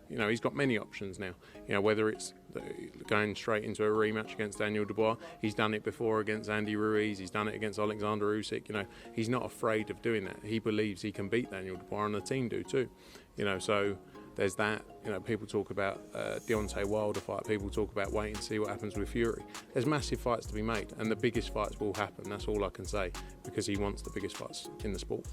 he's got many options now. Whether it's going straight into a rematch against Daniel Dubois, he's done it before against Andy Ruiz, he's done it against Alexander Usyk. He's not afraid of doing that. He believes he can beat Daniel Dubois, and the team do too. So there's that. People talk about Deontay Wilder fight. People talk about waiting to see what happens with Fury. There's massive fights to be made, and the biggest fights will happen. That's all I can say, because he wants the biggest fights in the sport.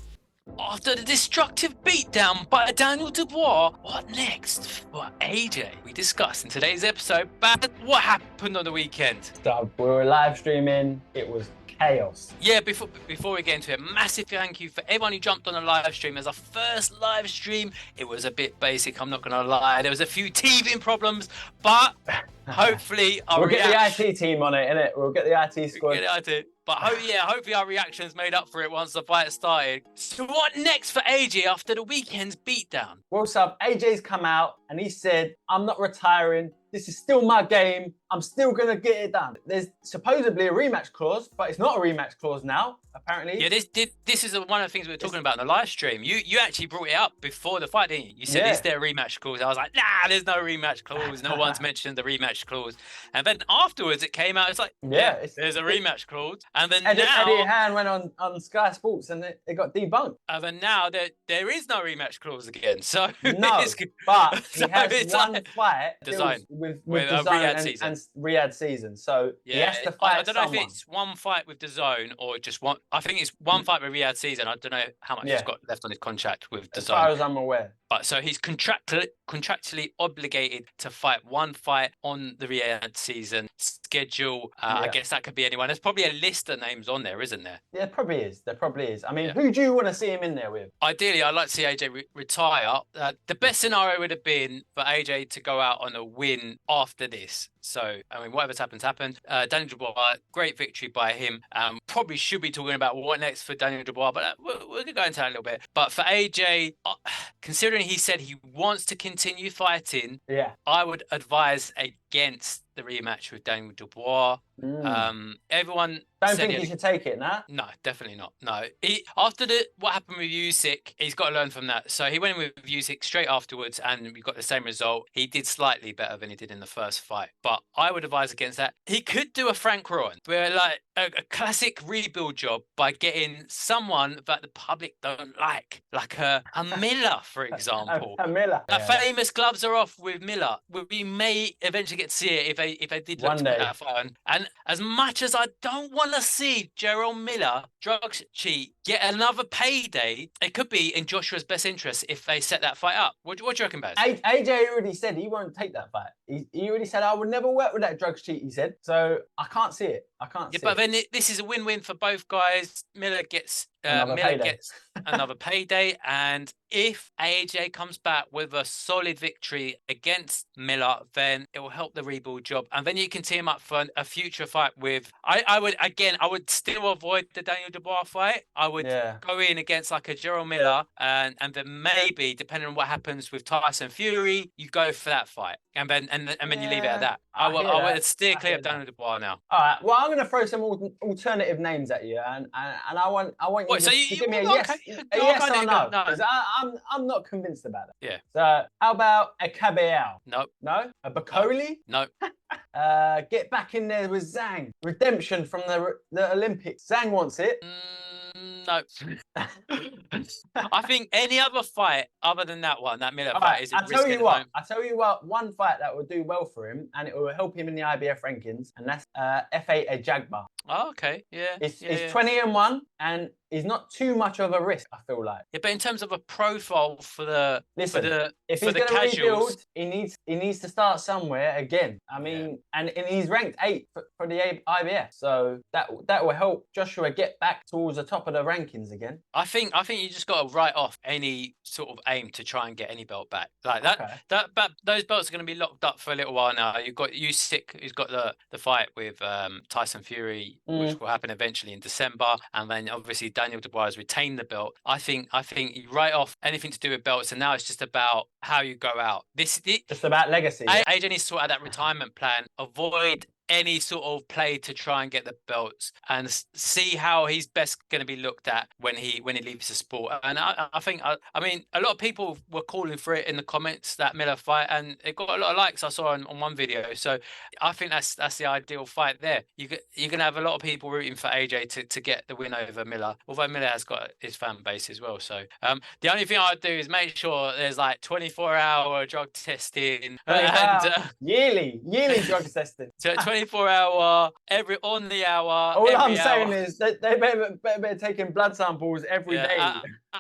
After the destructive beatdown by Daniel Dubois, what next for AJ? We discussed in today's episode about what happened on the weekend. So we were live streaming. It was chaos. Yeah, before we get into it, massive thank you for everyone who jumped on the live stream. As our first live stream, it was a bit basic, I'm not gonna lie. There was a few teething problems, but hopefully we'll get the IT team on it, innit? We'll get the IT squad. But hopefully our reactions made up for it once the fight started. So what next for AJ after the weekend's beatdown? Well, Sub, AJ's come out and he said, I'm not retiring. This is still my game. I'm still going to get it done. There's supposedly a rematch clause, but it's not a rematch clause now, apparently. Yeah, this is one of the things we were talking about in the live stream. You actually brought it up before the fight, didn't you? You said, is there a rematch clause? I was like, nah, there's no rematch clause. No one's mentioned the rematch clause. And then afterwards it came out, it's like, there's a rematch clause. And then Eddie Han went on Sky Sports and it got debunked. And then now there is no rematch clause again. So no, but he has one fight with Riyadh and Riyadh season. So he has to fight I don't know if it's one fight with DAZN or just one. I think it's one fight with Riyadh season. I don't know how much he's got left on his contract with DAZN. As far as I'm aware. But so he's contractually obligated to fight one fight on the Riyadh season schedule. I guess that could be anyone. There's probably a list of names on there, isn't there? Yeah, probably is. There probably is. I mean, who do you want to see him in there with? Ideally, I'd like to see AJ retire. The best scenario would have been for AJ to go out on a win after this. So, I mean, whatever's happened. Daniel Dubois, great victory by him. Probably should be talking about what next for Daniel Dubois, but we're going to go into that a little bit. But for AJ, considering he said he wants to continue fighting, I would advise against the rematch with Daniel Dubois. Everyone don't think he should take it, nah? No, definitely not. No, after what happened with Usyk, he's got to learn from that. So he went in with Usyk straight afterwards, and we got the same result. He did slightly better than he did in the first fight, but I would advise against that. He could do a Frank Rowan, where like a classic rebuild job by getting someone that the public don't like a Miller, for example. a Miller. Famous gloves are off with Miller. We may eventually get to see it if they did look to put that fight on. And as much as I don't want to see Jerome Miller drug cheat get another payday, it could be in Joshua's best interest if they set that fight up. What do you reckon, Baz? AJ already said he won't take that fight. He already said, I would never work with that drugs cheat, he said. So I can't see it. But then this is a win-win for both guys. Miller gets another payday, and if AJ comes back with a solid victory against Miller, then it will help the rebuild job, and then you can team up for a future fight with. I would still avoid the Daniel Dubois fight. I would go in against like a Gerald Miller, and then maybe depending on what happens with Tyson Fury, you go for that fight, and then you leave it at that. I would steer clear of Daniel Dubois now. All right. Well, I'm going to throw some alternative names at you, and I want you to give me a yes or no. Because I'm not convinced about it. Yeah. So how about a Caballero? No. No. A Bacoli? No. Get back in there with Zhang. Redemption from the Olympics. Zhang wants it. No. I think any other fight other than that Miller fight is I tell you what, one fight that will do well for him and it will help him in the IBF rankings, and that's F8 Ajagba. Oh, okay. Yeah. He's 20-1 and he's not too much of a risk, I feel like. Yeah, but in terms of a profile for the if he's going to rebuild, he needs to start somewhere again. I mean, and he's ranked 8th for the IBF, so that will help Joshua get back towards the top of the rankings again. I think you just got to write off any sort of aim to try and get any belt back like that. Okay. But those belts are going to be locked up for a little while now. You've got Usyk, who's got the fight with Tyson Fury, which will happen eventually in December, and then obviously Daniel Dubois has retained the belt. I think you write off anything to do with belts, and now it's just about how you go out. Just about legacy. AJ needs to sort out that retirement plan. Avoid any sort of play to try and get the belts and see how he's best going to be looked at when he leaves the sport. And I think I mean a lot of people were calling for it in the comments, that Miller fight, and it got a lot of likes I saw on one video. So I think that's the ideal fight there. You're going to have a lot of people rooting for AJ to get the win over Miller, although Miller has got his fan base as well. So the only thing I'd do is make sure there's like 24-hour drug testing and yearly drug testing. So 24-hour, on the hour. All I'm saying is that they better be taking blood samples every day.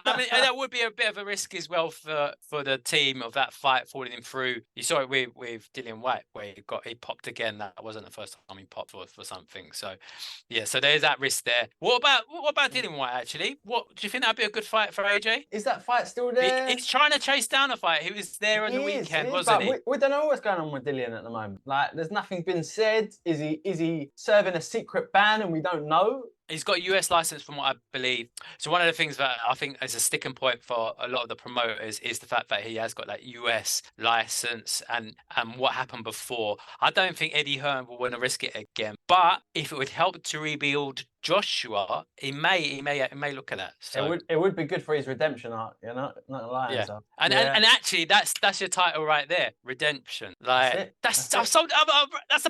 I mean, that would be a bit of a risk as well for the team of that fight falling him through. You saw it with Dillian White, where he popped again. That wasn't the first time he popped for something. So yeah, so there's that risk there. What about Dillian White actually? What do you think that'd be a good fight for AJ? Is that fight still there? He's trying to chase down a fight. He was there on the weekend, wasn't he? We don't know what's going on with Dillian at the moment. Like, there's nothing been said. Is he serving a secret ban and we don't know? He's got a US license from what I believe. So one of the things that I think is a sticking point for a lot of the promoters is the fact that he has got that US license and what happened before. I don't think Eddie Hearn will want to risk it again. But if it would help to rebuild Joshua, he may look at that. So it would be good for his redemption arc, you know, not lying. Yeah. So. And actually that's your title right there, redemption. Like that's the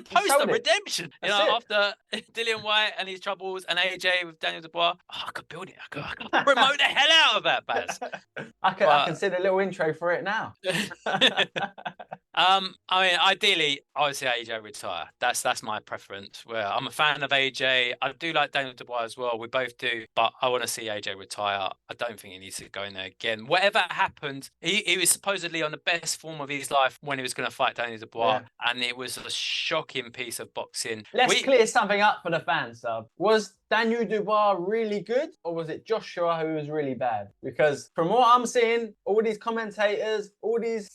poster, redemption. You know, after Dillian White and his troubles and AJ with Daniel Dubois, I could build it. I could promote the hell out of that, Baz. I can see the little intro for it now. I mean, ideally, I would say AJ retire. That's my preference. Well, I'm a fan of AJ. I do like Daniel Dubois as well. We both do, but I want to see AJ retire. I don't think he needs to go in there again. Whatever happened, he was supposedly on the best form of his life when he was going to fight Daniel Dubois, and it was a shocking piece of boxing. Let's clear something up for the fans, Sub. Was Daniel Dubois really good, or was it Joshua who was really bad? Because from what I'm seeing, all these commentators, all these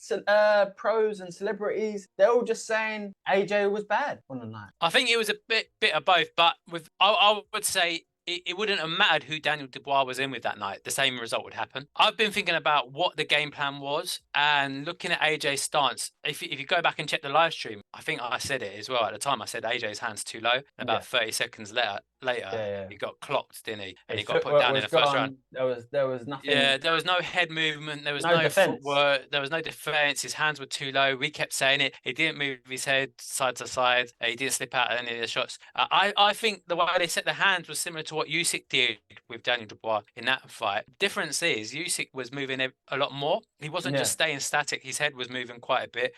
pros and celebrities, they're all just saying AJ was bad on the night. I think it was a bit of both, but I would say it wouldn't have mattered who Daniel Dubois was in with that night. The same result would happen. I've been thinking about what the game plan was and looking at AJ's stance. If you go back and check the live stream, I think I said it as well at the time. I said AJ's hand's too low. And about 30 seconds later, he got clocked, didn't he? And he got put down in the first round. There was nothing. Yeah, there was no head movement. There was no footwork. There was no defense. His hands were too low. We kept saying it. He didn't move his head side to side. He didn't slip out at any of the shots. I think the way they set the hands was similar to what Usyk did with Daniel Dubois in that fight. Difference is Usyk was moving a lot more. He wasn't just staying static. His head was moving quite a bit.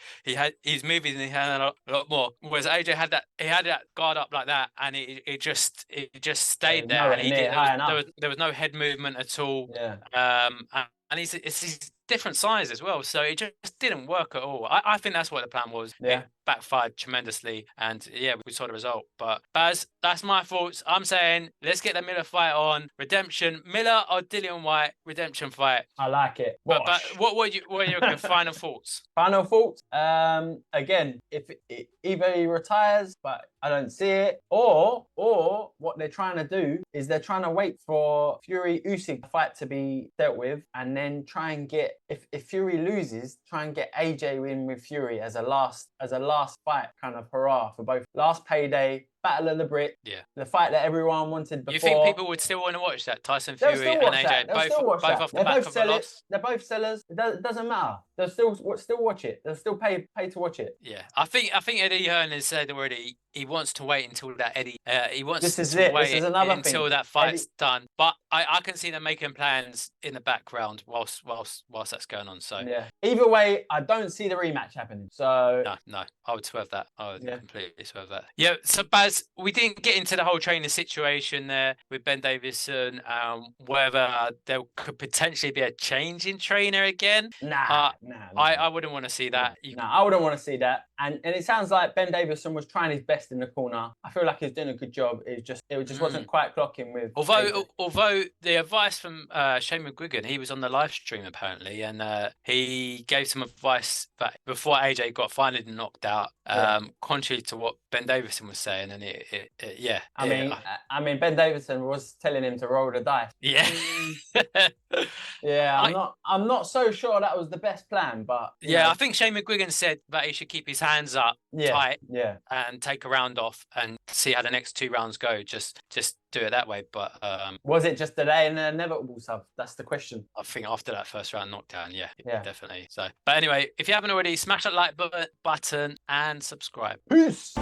He's moving his hand a lot more. Whereas AJ had that guard up like that, and it just stayed there. And there was no head movement at all. Yeah. And he's different size as well, so it just didn't work at all. I think that's what the plan was. Yeah. It backfired tremendously, and we saw the result. But Baz, that's my thoughts. I'm saying let's get the Miller fight on. Redemption, Miller or Dillian White, redemption fight. I like it. But what were your final thoughts? Final thoughts. Again, if either he retires, but I don't see it, or what they're trying to do is they're trying to wait for Fury Usyk fight to be dealt with, and then try and get if Fury loses, try and get AJ in with Fury as a last fight, kind of hurrah for both. Last payday, Battle of the Brit, the fight that everyone wanted before. You think people would still want to watch that? Tyson Fury and AJ, both off the back of a loss? They're both sellers. It doesn't matter. They'll still watch it. They'll still pay to watch it. Yeah, I think Eddie Hearn has said already he wants to wait until that Eddie. He wants to wait until that fight's done. But I can see them making plans in the background whilst that's going on. So yeah. Either way, I don't see the rematch happening. So no, I would swerve that. I would completely swerve that. Yeah. So Baz, we didn't get into the whole training situation there with Ben Davison. Whether there could potentially be a change in trainer again. Nah. I wouldn't want to see that. I wouldn't want to see that. And it sounds like Ben Davison was trying his best in the corner. I feel like he's doing a good job. It just wasn't quite clocking with. Although the advice from Shane McGuigan, he was on the live stream apparently, and he gave some advice that before AJ got finally knocked out, contrary to what Ben Davison was saying, and I mean, Ben Davison was telling him to roll the dice. Yeah. I'm not so sure that was the best plan, but I think Shane McGuigan said that he should keep his stands up tight yeah, and take a round off and see how the next 2 rounds go. Just do it that way. But was it just delay and an inevitable sub? That's the question. I think after that first round knockdown, yeah, definitely. So, but anyway, if you haven't already, smash that like button and subscribe. Peace.